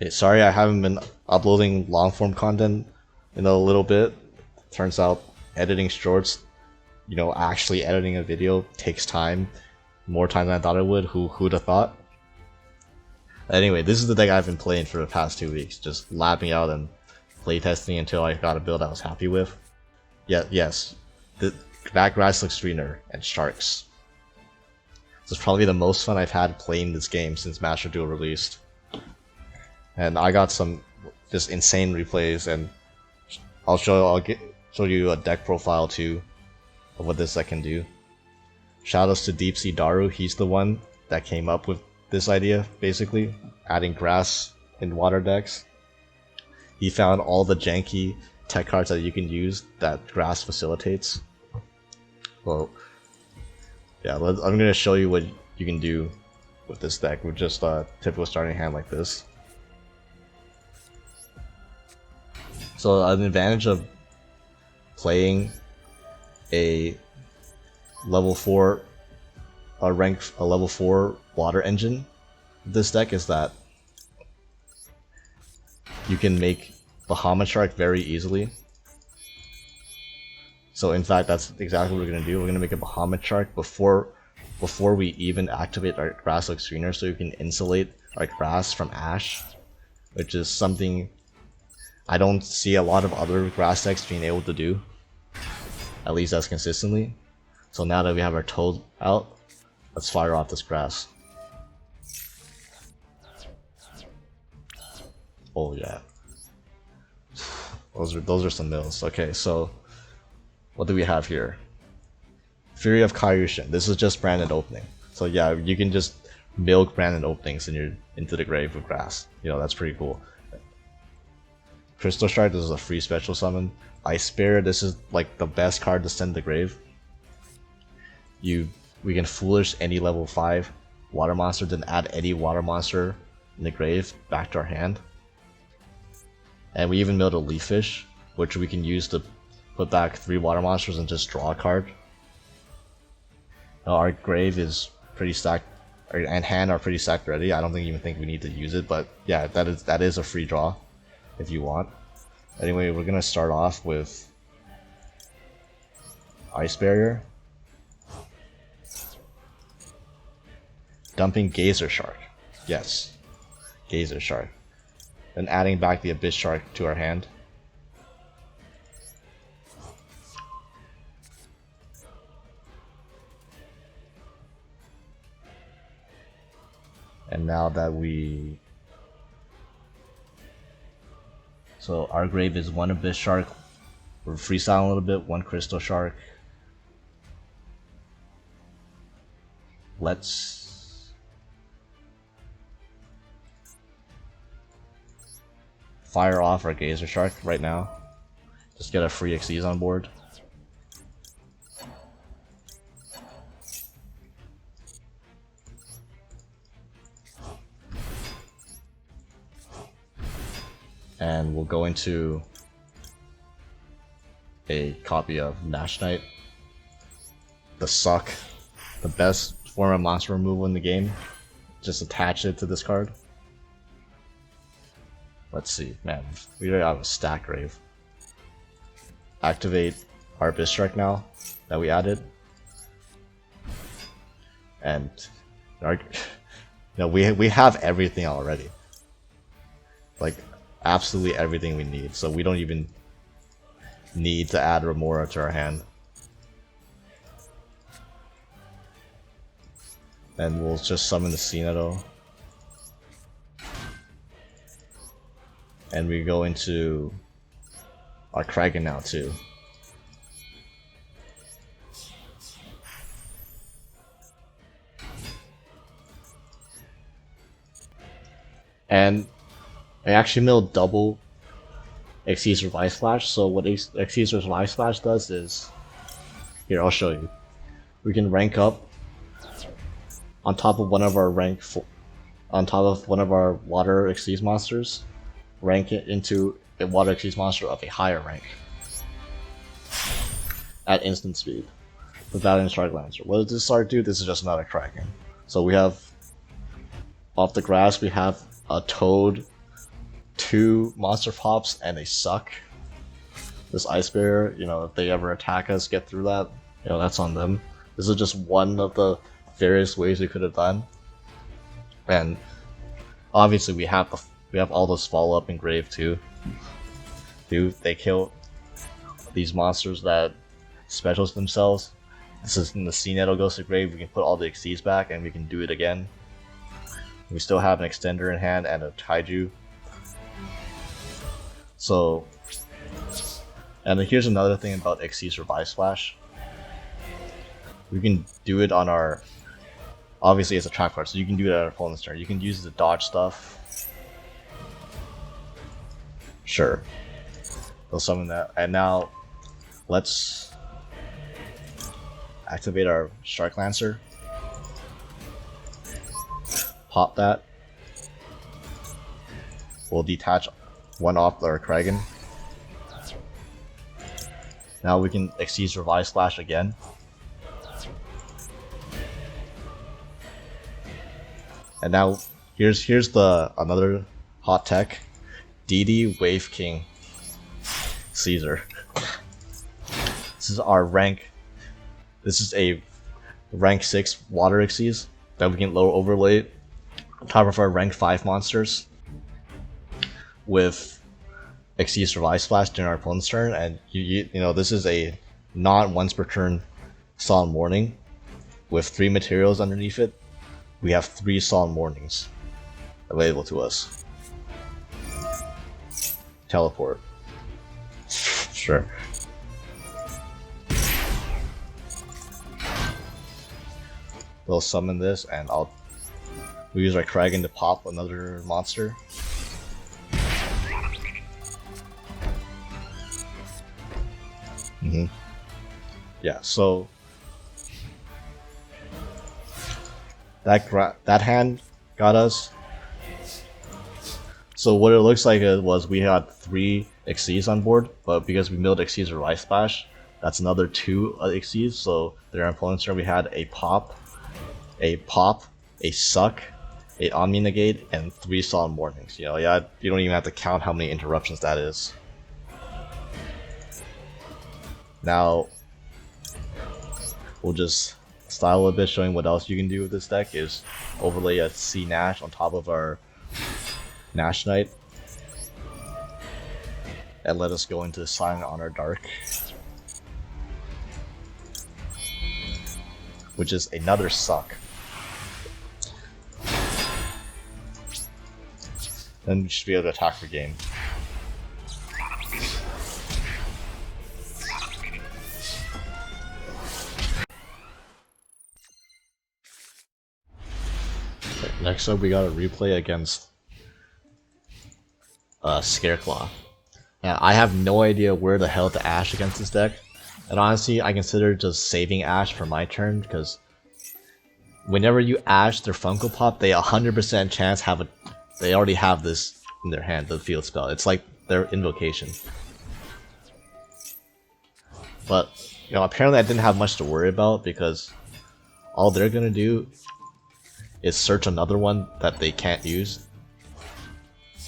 Hey, sorry I haven't been uploading long form content in a little bit. Turns out editing shorts, actually editing a video takes time. More time than I thought it would. Who'd have thought? Anyway, this is the deck I've been playing for the past 2 weeks, just lapping out and playtesting until I got a build I was happy with. Yes, that grass looks greener, and sharks. This is probably the most fun I've had playing this game since Master Duel released. And I got some just insane replays, and I'll show you a deck profile too of what this deck can do. Shoutouts to Deep Sea Daru, he's the one that came up with this idea, basically, adding grass in water decks. He found all the janky tech cards that you can use that grass facilitates. Well, yeah, I'm gonna show you what you can do with this deck with just a typical starting hand like this. So an advantage of playing a level 4 level 4 water engine with this deck is that you can make Bahamut Shark very easily. So in fact, that's exactly what we're gonna do. We're gonna make a Bahamut Shark before we even activate our grass looks greener, so you can insulate our grass from ash, which is something I don't see a lot of other grass decks being able to do, at least as consistently. So now that we have our toad out, let's fire off this grass. Oh yeah, those are some mills. Okay, so what do we have here? Fury of Kaiushin. This is just branded opening. So yeah, you can just milk branded openings into the grave with grass. That's pretty cool. Crystal Strike, this is a free special summon. Ice Bear, this is like the best card to send to the grave. We can foolish any level 5 water monster, then add any water monster in the grave back to our hand. And we even milled a Leaf Fish, which we can use to put back 3 water monsters and just draw a card. Now our grave is pretty stacked, and hand are pretty stacked already. I don't even think we need to use it, but yeah, that is a free draw if you want. Anyway, we're gonna start off with Ice Barrier, dumping Gazer Shark. Yes, Gazer Shark. Then adding back the Abyss Shark to our hand. And now that so our grave is 1 Abyss Shark, we're freestyling a little bit, 1 Crystal Shark. Let's fire off our Gazer Shark right now. Just get a free Xyz on board. And we'll go into a copy of Nash Knight. The best form of monster removal in the game. Just attach it to this card. Let's see, man, we already have a stack grave. Activate our Abyss Shark now that we added. And we have everything already. Like, absolutely everything we need, so we don't even need to add Remora to our hand. And we'll just summon the Cenato. And we go into our Kraken now too. And I actually milled double Xyz Revive Splash, so what Xyz Revive Splash does is... Here, I'll show you. We can rank up on top of one of our water Xyz monsters, rank it into a water Xyz monster of a higher rank at instant speed without any Strike Lancer. What does this start do? This is just another Kraken. So we have, off the grass, we have a Toad, 2 monster pops and they suck. This Ice Bear, you know, if they ever attack us, get through that, you know, that's on them. This is just one of the various ways we could have done. And obviously we have all those follow up in grave too. They kill these monsters that specials themselves. This is in the CNET goes to grave. We can put all the Xyz back and we can do it again. We still have an extender in hand and a Taiju. So, and here's another thing about Xyz Revive Splash. We can do it on our, obviously it's a trap card, so you can do it at our opponent's turn. You can use it to dodge stuff. Sure. They'll summon that. And now, let's activate our Shark Lancer. Pop that. We'll detach one off our Kraken. Now we can Xyz Revive Splash again. And now here's the another hot tech. DD Wave King Caesar. This is our rank. This is a rank 6 water Xyz that we can lower overlay on top of our rank 5 monsters with Xyz Revive Splash during our opponent's turn, and you know, this is a not once per turn Solemn Warning with 3 materials underneath it. We have 3 Solemn Warnings available to us. Teleport. Sure. We'll summon this and we'll use our Kraken to pop another monster. Yeah, so that hand got us. So what it looks like was we had 3 Xyz on board, but because we milled Xyz Revive Splash, that's another 2 Xyz. So their opponent's turn we had a pop, a suck, a Omni Negate, and 3 Solemn Warnings. You know, yeah, you don't even have to count how many interruptions that is. Now, we'll just style a bit, showing what else you can do with this deck is overlay a C Nash on top of our Nash Knight, and let us go into Silent Honor Dark, which is another suck. Then we should be able to attack the game. Next up, we got a replay against Scareclaw. Now, I have no idea where the hell to Ash against this deck, and honestly, I consider just saving Ash for my turn, because whenever you Ash their Funko Pop, they 100% chance they already have this in their hand, the field spell. It's like their invocation. But, you know, apparently I didn't have much to worry about, because all they're gonna do is search another one that they can't use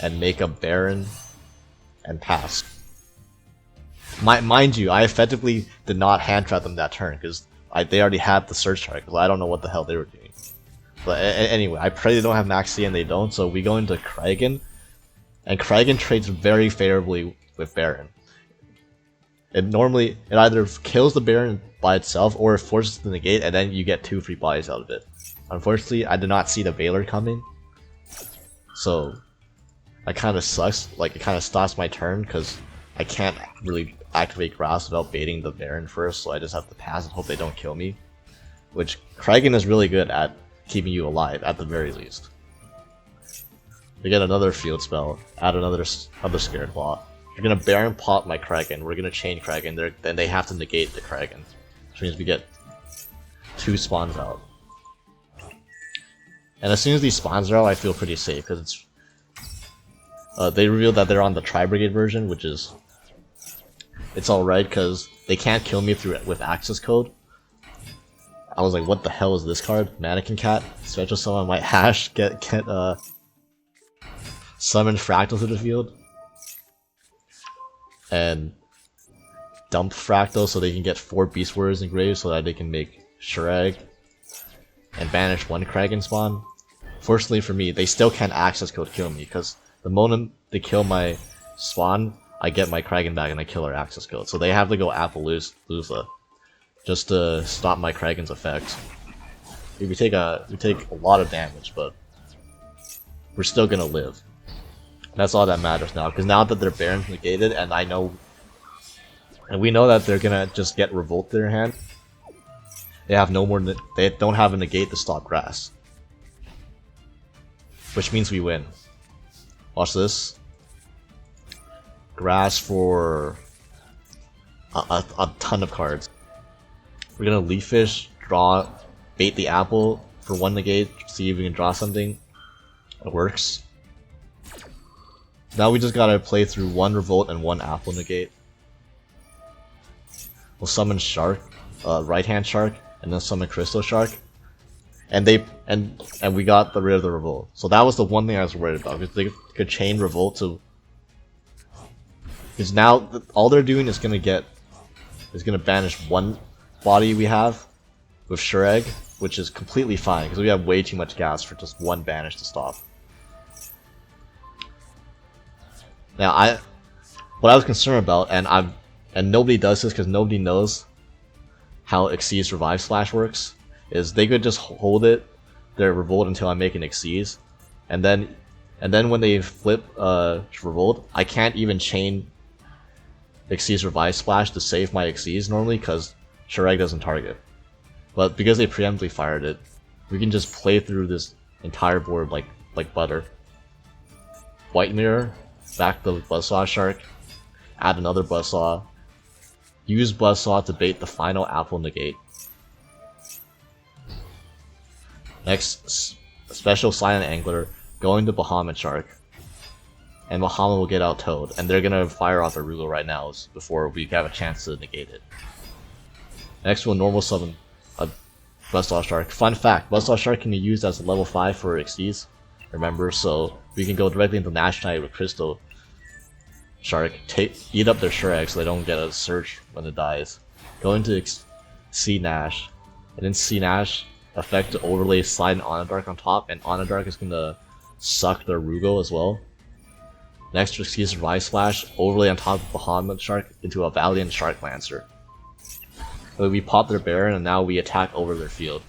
and make a Baron and pass. Mind you, I effectively did not hand trap them that turn because they already had the search target, because I don't know what the hell they were doing. But anyway, I pray they don't have Max C and they don't, so we go into Kraken, and Kraken trades very favorably with Baron. It either kills the Baron by itself or it forces it to negate, and then you get 2 free bodies out of it. Unfortunately, I did not see the Veiler coming, so that kind of sucks. Like, it kind of stops my turn because I can't really activate Grasp without baiting the Baron first, so I just have to pass and hope they don't kill me. Which Kraken is really good at keeping you alive, at the very least. We get another field spell, add another Scareclaw. You're gonna Baron pop my Kraken, we're gonna chain Kraken, then they have to negate the Kraken. Which means we get 2 spawns out. And as soon as these spawns are out, I feel pretty safe, because it's... they revealed that they're on the Tri-Brigade version, which is... It's alright, because they can't kill me with access code. I was like, what the hell is this card? Mannequin Cat? Special Summon my Hash, get summon Fractal to the field, and dump Fractal so they can get 4 Beast Warriors engraved so that they can make Shureg and banish 1 Kraken spawn. Fortunately for me, they still can't access code kill me, because the moment they kill my spawn, I get my Kraken back and I kill our access code. So they have to go Appaloosa just to stop my Kraken's effect. We take a lot of damage, but we're still gonna live. That's all that matters now, because now that their Baron's negated, and we know that they're gonna just get Revolt in their hand. They have no more. They don't have a negate to stop grass, which means we win. Watch this. Grass for a ton of cards. We're gonna Leaf Fish, draw, bait the apple for 1 negate, see if we can draw something. It works. Now we just gotta play through 1 Revolt and 1 apple negate. We'll summon Shark, right hand Shark, and then summon Crystal Shark, and we got rid of the Revolt. So that was the one thing I was worried about, because they could chain Revolt to. Because now all they're doing is gonna banish 1 body we have with Shureg, which is completely fine because we have way too much gas for just 1 banish to stop. Now what I was concerned about, and nobody does this because nobody knows how Xyz Revive Slash works, is they could just hold their Revolt until I make an Xyz, and then when they flip Revolt, I can't even chain Xyz Revive Splash to save my Xyz normally because Shureg doesn't target. But because they preemptively fired it, we can just play through this entire board like butter. White Mirror, back the Buzzsaw Shark, add another Buzzsaw, use Buzzsaw to bait the final Apple negate. Next, special Silent Angler, going to Bahamut Shark, and Bahamut will get out Toad, and they're gonna fire off Arugo right now before we have a chance to negate it. Next, we'll normal summon a Buzzsaw Shark. Fun fact, Buzzsaw Shark can be used as a level 5 for Xyz, remember, so we can go directly into Nash Knight with Crystal Shark, eat up their Shureg so they don't get a surge when it dies. Go into C Nash, and then C Nash effect to overlay Slide and Onadark on top, and Onadark is gonna suck their Rugo as well. Next, Xyz Revive Splash, overlay on top of Bahamut Shark into a Valiant Shark Lancer. So we pop their Baron, and now we attack over their field.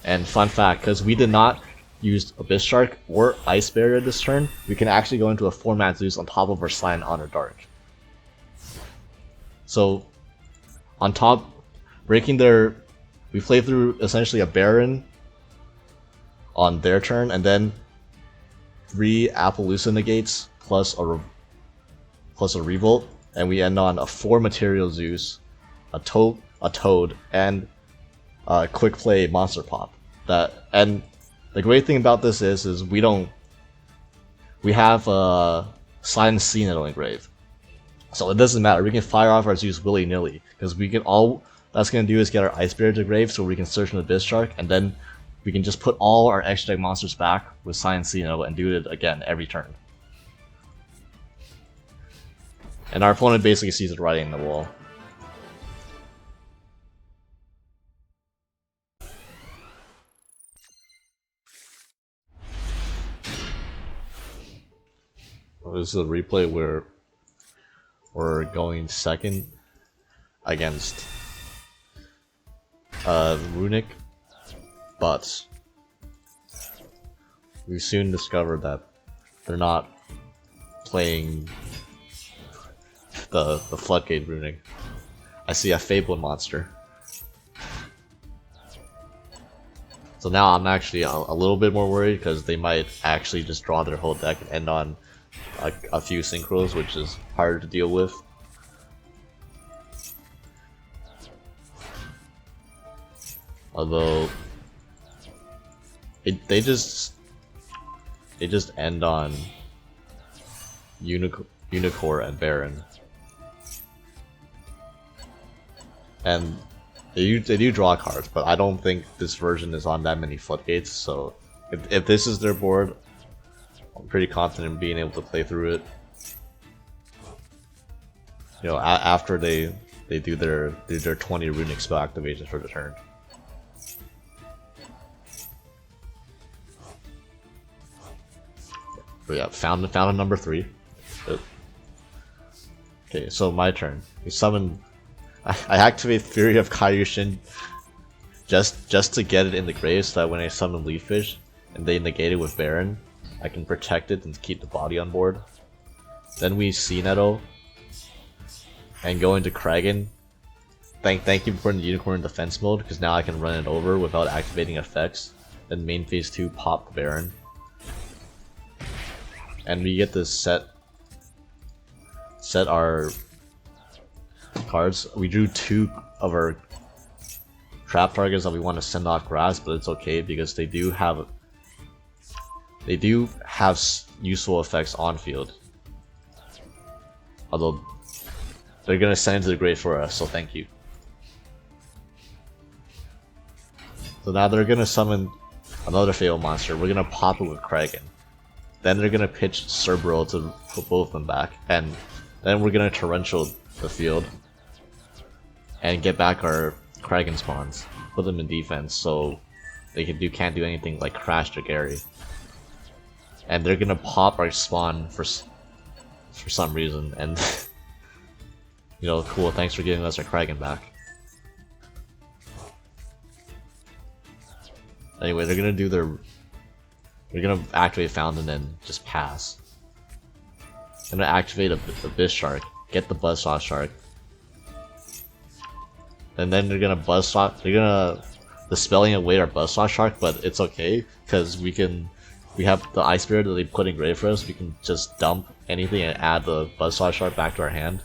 And fun fact, because we did not use Abyss Shark or Ice Barrier this turn, we can actually go into a 4-mana Zeus on top of our Slide and Onadark. So, on top, breaking their... we play through essentially a Baron on their turn, and then 3 Appaloosa negates plus a Revolt, and we end on a 4 Material Zeus, a Toad, and a Quick Play Monster Pop. And the great thing about this is we have Silent Sentinel engraved, so it doesn't matter. We can fire off our Zeus willy nilly because we can that's gonna do is get our Ice Spirit engraved, so we can search an Abyss Shark, and then we can just put all our extra deck monsters back with Silent Sentinel and do it again every turn. And our opponent basically sees it writing on the wall. This is a replay where we're going second against Runick, but we soon discovered that they're not playing the Floodgate Runick. I see a Fabled monster. So now I'm actually a little bit more worried because they might actually just draw their whole deck and end on a few synchros, which is harder to deal with. Although they just end on Unicorn and Baron, and they do draw cards, but I don't think this version is on that many floodgates. So if this is their board, I'm pretty confident in being able to play through it. You know, after they do their 20 Runick spell activations for the turn. But yeah, found a number 3. Okay, so my turn. We summon. I activate Fury of Kaioshin just to get it in the grave, so that when I summon Leaffish and they negate it with Baron, I can protect it and keep the body on board. Then we C-Netto and go into Kragan. Thank you for putting the Unicorn in defense mode, because now I can run it over without activating effects. Then main phase 2 pop the Baron. And we get to set our cards. We drew 2 of our trap targets that we want to send off grass, but it's okay because they do have useful effects on field. Although they're gonna send it to the grave for us, so thank you. So now they're gonna summon another Fatal Monster. We're gonna pop it with Kragan. Then they're gonna pitch Cerberus to put both of them back, and then we're gonna torrential the field and get back our Kragan spawns. Put them in defense so they can't do anything like Crash to Gary. And they're gonna pop our spawn for some reason, and you know, cool. Thanks for giving us our Kragan back. Anyway, they're gonna activate Fountain and then just pass. I'm gonna activate a Abyss Shark, get the Buzzsaw Shark, and then they're gonna dispelling away our Buzzsaw Shark, but it's okay because we have the Ice Spirit that they put in grave for us. We can just dump anything and add the Buzzsaw Shark back to our hand.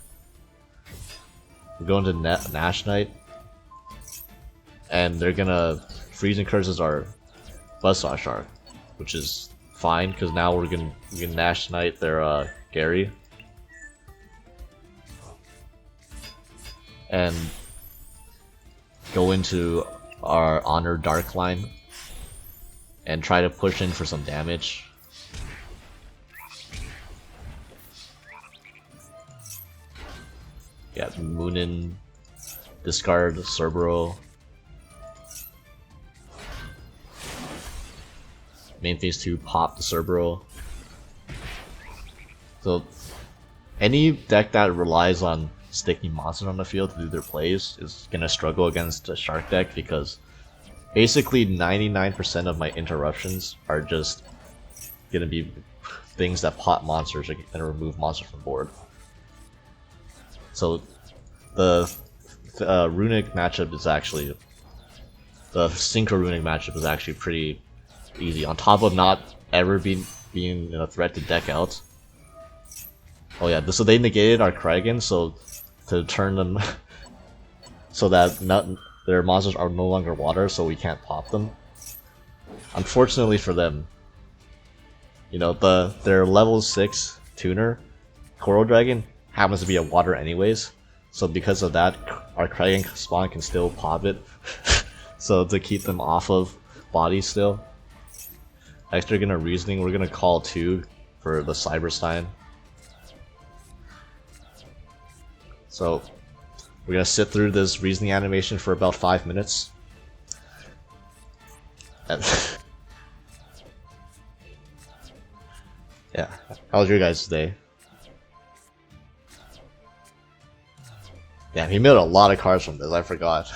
We're going to Nash Knight, and they're gonna Freezing Curses our Buzzsaw Shark, which is fine because now we can Nash Knight their Gary, and go into our Honor Dark line and try to push in for some damage. Yeah, Moonin, discard Cerberus. Main phase 2, pop the Cerberus. So any deck that relies on sticking monsters on the field to do their plays is gonna struggle against a Shark deck, because basically 99% of my interruptions are just gonna be things that pop monsters and remove monsters from board. So the Runick matchup is actually, the Synchro Runick matchup is actually pretty easy, on top of not ever being a threat to deck out. Oh yeah, so they negated our Kragan, so to turn them so that their monsters are no longer water, so we can't pop them. Unfortunately for them, you know, their level 6 tuner, Coral Dragon, happens to be a water anyways, so because of that, our Kragan spawn can still pop it. So to keep them off of bodies still. Next, they're gonna Reasoning. We're gonna call 2 for the Cyberstein. So we're gonna sit through this Reasoning animation for about 5 minutes. And yeah, how was your guys' day? Damn, he made a lot of cards from this. I forgot.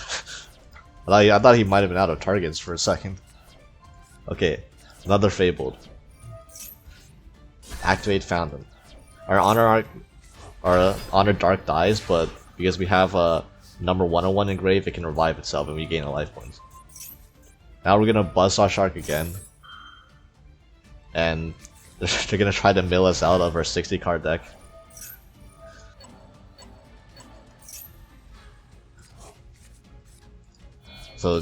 I thought he might have been out of targets for a second. Okay. Another Fabled. Activate Fountain. Our Honor Dark dies, but because we have a number 101 in grave, it can revive itself and we gain a life point. Now we're gonna Buzzsaw Shark again. And they're gonna try to mill us out of our 60 card deck. So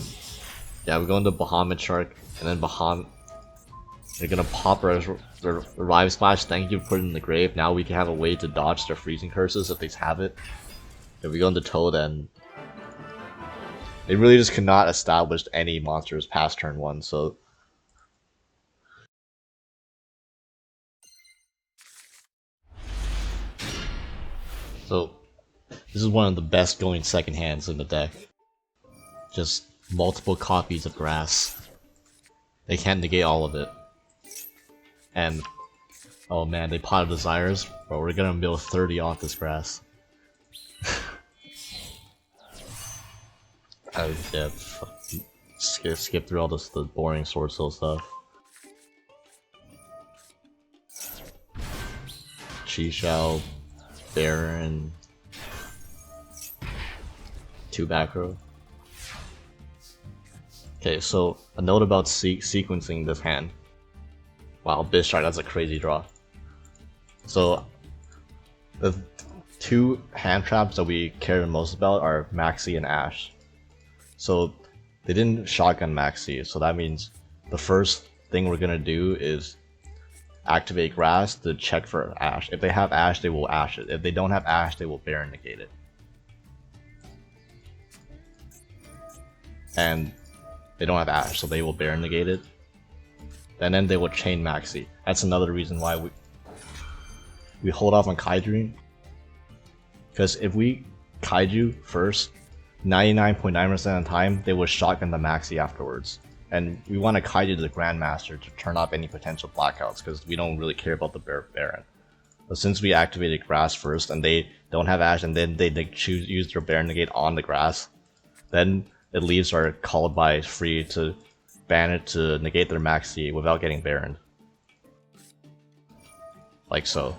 yeah, we go into Bahamut Shark, and then they're gonna pop their Revive Splash. Thank you for putting it in the grave. Now we can have a way to dodge their Freezing Curses if they have it. If we go into Toad, and they really just cannot establish any monsters past turn 1, so So this is one of the best going second hands in the deck. Just multiple copies of grass. They can't negate all of it. And oh man, they pot of desires, but we're gonna mill 30 off this grass. Yeah, skip through all the boring Swordsoul stuff. Chi-Shao, Baron, 2 back row. Okay, so a note about sequencing this hand. Wow, Bishark, that's a crazy draw. So the 2 hand traps that we care the most about are Maxi and Ashe. So they didn't shotgun Maxi, so that means the first thing we're gonna do is activate Grass to check for Ashe. If they have Ashe, they will Ashe it. If they don't have Ashe, they will Baron negate it. And they don't have Ashe, so they will Baron negate it. And then they will chain Maxi. That's another reason why we hold off on Kaiju. Because if we Kaiju first, 99.9% of the time, they will shotgun the Maxi afterwards. And we want to Kaiju to the Grandmaster to turn off any potential blackouts, because we don't really care about the Baron. But since we activated Grass first, and they don't have Ashe, and then they use their Baron negate on the Grass, then it leaves our Called By free to ban it to negate their Maxi without getting Baroned. Like so.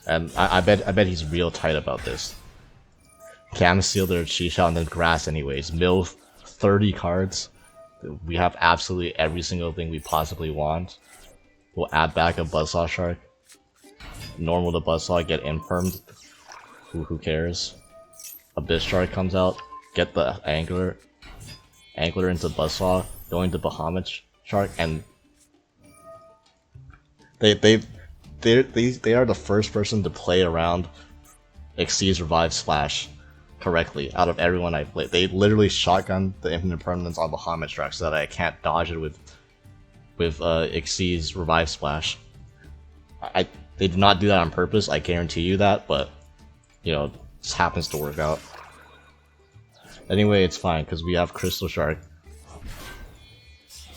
And I bet he's real tight about this. Cam seal their Chi-Shao and then Grass anyways. Mill 30 cards. We have absolutely every single thing we possibly want. We'll add back a Buzzsaw Shark. Normal to Buzzsaw, get impermed. Who cares? Abyss Shark comes out. Get the Angler into Buzzsaw. Go into Bahamut Shark, and they are the first person to play around Xyz Revive Splash correctly out of everyone I played. They literally shotgun the infinite permanence on Bahamut Shark so that I can't dodge it with Xyz Revive Splash. They did not do that on purpose, I guarantee you that, but you know, this happens to work out. Anyway, it's fine because we have Crystal Shark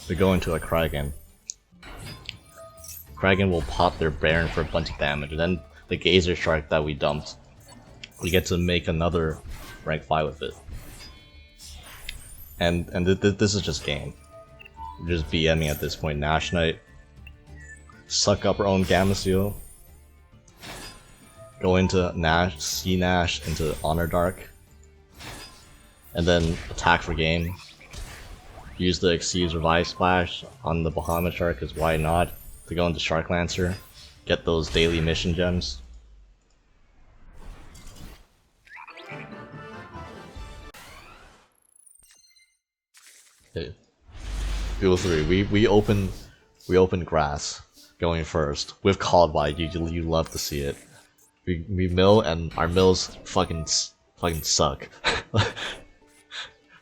to go into a Kragan. Kragan will pop their Baron for a bunch of damage, and then the Gazer Shark that we dumped, we get to make another rank 5 with it. And this is just game. We're just BMing at this point. Nash Knight, suck up our own Gamma Seal, go into Nash, C Nash into Honor Dark, and then attack for game. Use the Xyz Revive Splash on the Bahamut Shark, because why not? To go into Shark Lancer, get those daily mission gems. Okay. Duel 3. We open Grass going first with Called By. You love to see it. We mill, and our mills fucking suck.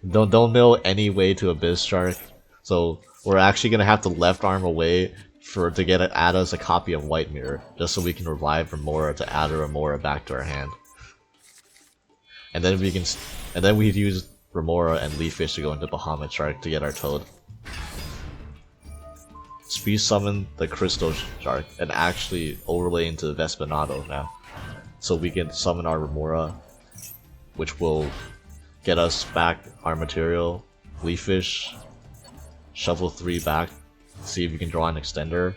Don't mill any way to Abyss Shark. So we're actually gonna have to left arm away to add us a copy of White Mirror, just so we can revive Remora to add a Remora back to our hand. And then we'd use Remora and Leaffish to go into Bahamut Shark to get our Toad. Speed summon the Crystal Shark and actually overlay into Vespinato now, so we can summon our Remora, which will get us back our material. Leaffish, shuffle 3 back, see if we can draw an extender.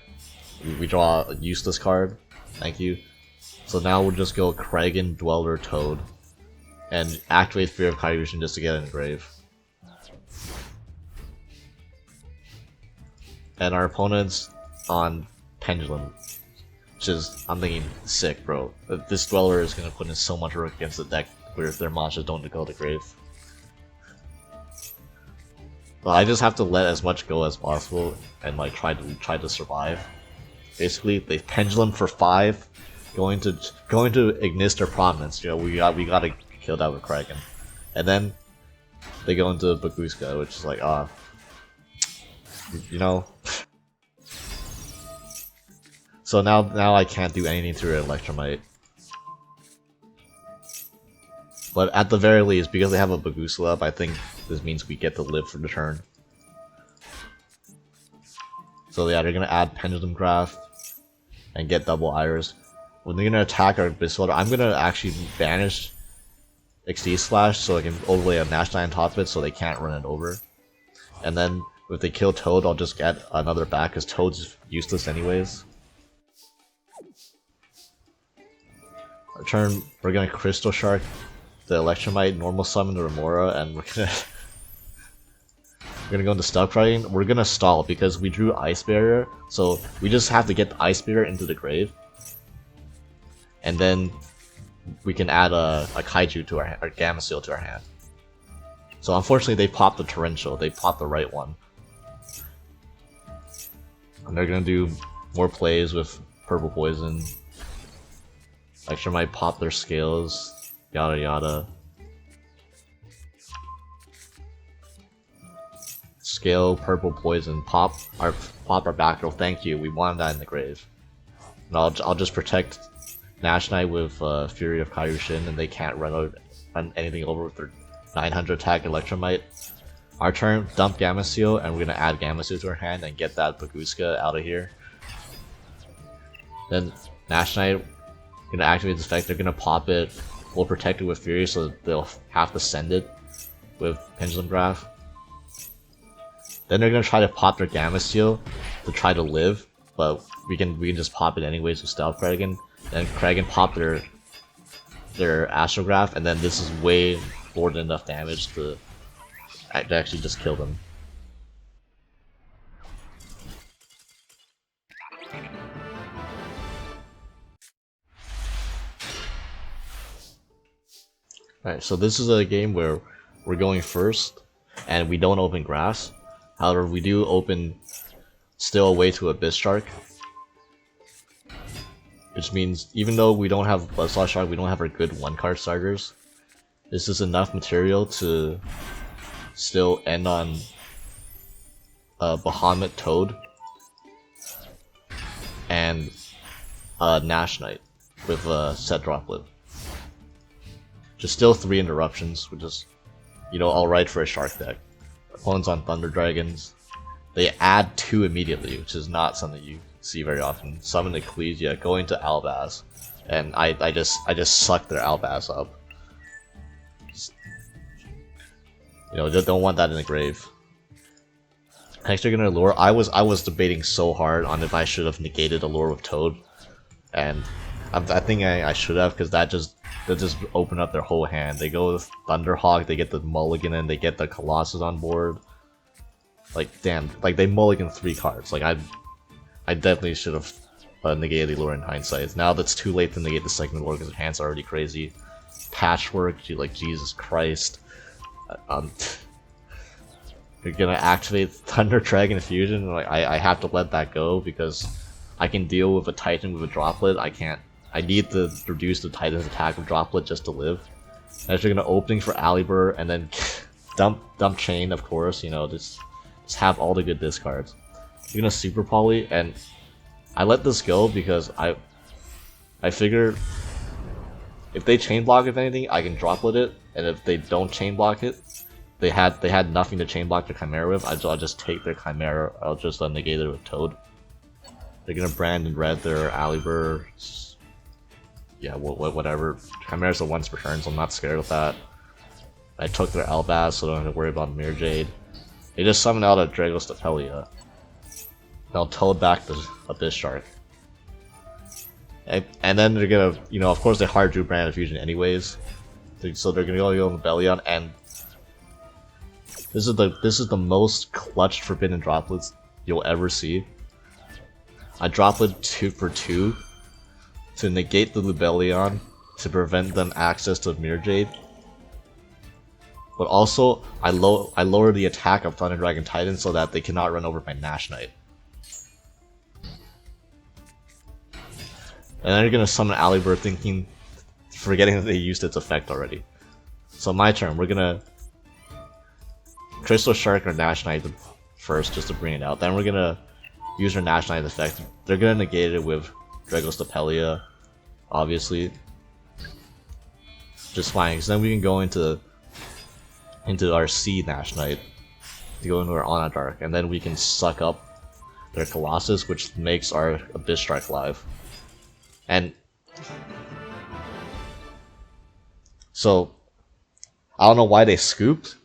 We draw a useless card, thank you. So now we'll just go Kragan, Dweller, Toad, and activate Fear of Kairushin just to get in grave. And our opponent's on Pendulum, which is, I'm thinking, sick, bro. This Dweller is gonna put in so much work against the deck where their monsters don't go to grave. But I just have to let as much go as possible and like try to survive. Basically, they Pendulum for 5, going to Ignis their Prominence. You know, we gotta kill that with Kragan, and then they go into Baguska, which is like you know. So now I can't do anything to her Electromite. But at the very least, because they have a Bagoosa up, I think this means we get to live for the turn. So yeah, they're gonna add Pendulum Graph and get double Iris. When they're gonna attack our Abyssal, I'm gonna actually banish XD Slash so I can overlay a Nash on top of it so they can't run it over. And then if they kill Toad, I'll just get another back because Toad's useless anyways. Our turn, we're gonna Crystal Shark the Electromite, normal summon the Remora, and we're gonna go into Stealth Dragon. We're gonna stall because we drew Ice Barrier, so we just have to get the Ice Barrier into the grave, and then we can add a Kaiju to our Gamma Seal to our hand. So unfortunately, they popped the Torrential. They popped the right one, and they're gonna do more plays with Purple Poison. Electromite pop their Scales. Yada yada. Scale, Purple Poison, pop our back row. Thank you. We wanted that in the grave. And I'll just protect Nash Knight with Fury of Kaioshin, and they can't run anything over with their 900 attack Electromite. Our turn, dump Gamma Seal, and we're gonna add Gamma Seal to our hand and get that Bagooska out of here. Then Nash Knight gonna activate this effect. They're gonna pop it. We'll protect it with Fury, so they'll have to send it with Pendulum Graph. Then they're gonna try to pop their Gamma Seal to try to live, but we can just pop it anyways with Stealth Dragon. Then Kragan pop their Astrograph, and then this is way more than enough damage to actually just kill them. Alright, so this is a game where we're going first, and we don't open grass. However, we do open still away to Abyss Shark. Which means, even though we don't have Bloodslash Shark, we don't have our good one-card starters. This is enough material to still end on Bahamut Toad and Nash Knight with a set droplet. Just still 3 interruptions, which is, you know, alright for a Shark deck. Opponents on Thunder Dragons, they add 2 immediately, which is not something you see very often. Summon Ecclesia, going to Albaz, and I just suck their Albaz up. You know, don't want that in the grave. Next, you're gonna lure. I was debating so hard on if I should have negated a lure with Toad, and I think I should have, because that just opened up their whole hand. They go with Thunderhawk, they get the Mulligan, and they get the Colossus on board. Like damn, like they mulligan 3 cards. Like I definitely should have negated the lure in hindsight. Now that's too late to negate the second lure because their hand's already crazy. Patchwork, like Jesus Christ. You're gonna activate Thunder Dragon Fusion. Like I have to let that go because I can deal with a Titan with a Droplet. I need to reduce the Titan's attack with Droplet just to live. And you're gonna opening for Alibur and then dump Chain, of course. You know, just have all the good discards. You're gonna Super Poly, and I let this go because I figured if they chain block, if anything, I can Droplet it, and if they don't chain block it, they had nothing to chain block their Chimera with. I'll just take their Chimera. I'll just negate it with Toad. They're gonna brand in red their Alibur. Yeah, whatever. Chimera's a once per turn, so I'm not scared of that. I took their Albaz, so I don't have to worry about Mirror Jade. They just summoned out a Dragostapelia. They'll Toad back the Abyss Shark. And then they're gonna, you know, of course they hard drew Brand Fusion anyways. So they're gonna go Rebellion, and this is the most clutched Forbidden Droplets you'll ever see. I Droplet 2 for 2 to negate the Lubellion to prevent them access to Mirror Jade. But also, I lower the attack of Thunder Dragon Titan so that they cannot run over my Nash Knight. And then you're gonna summon Alibur forgetting that they used its effect already. So my turn, we're gonna Crystal Shark or Nash Knight first just to bring it out. Then we're gonna use their Nash Knight effect, they're gonna negate it with Dragos Stapelia, obviously. Just fine, because then we can go into our C Nash Knight to go into our Ana Dark, and then we can suck up their Colossus, which makes our Abyss Strike live. And so I don't know why they scooped.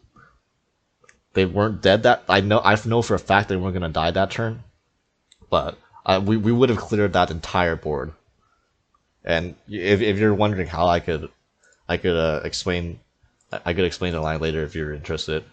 They weren't dead that I know for a fact they weren't gonna die that turn, but we would have cleared that entire board. And if you're wondering how I could explain the line later if you're interested.